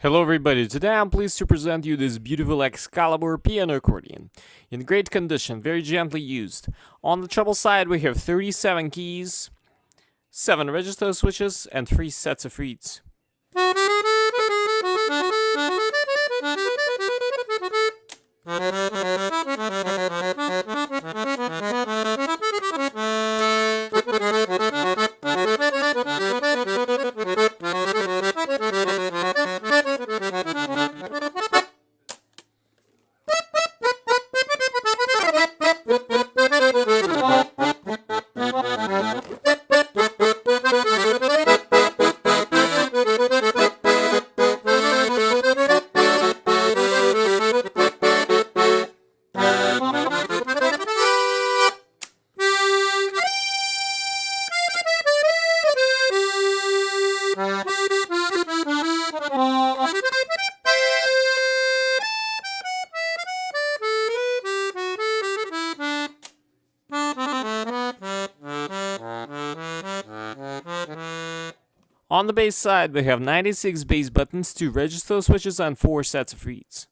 Hello everybody, today I'm pleased to present you this beautiful Excalibur piano accordion. In great condition, very gently used. On the treble side we have 37 keys, 7 register switches and 3 sets of reeds. On the bass side we have 96 bass buttons, 2 register switches and 4 sets of reeds.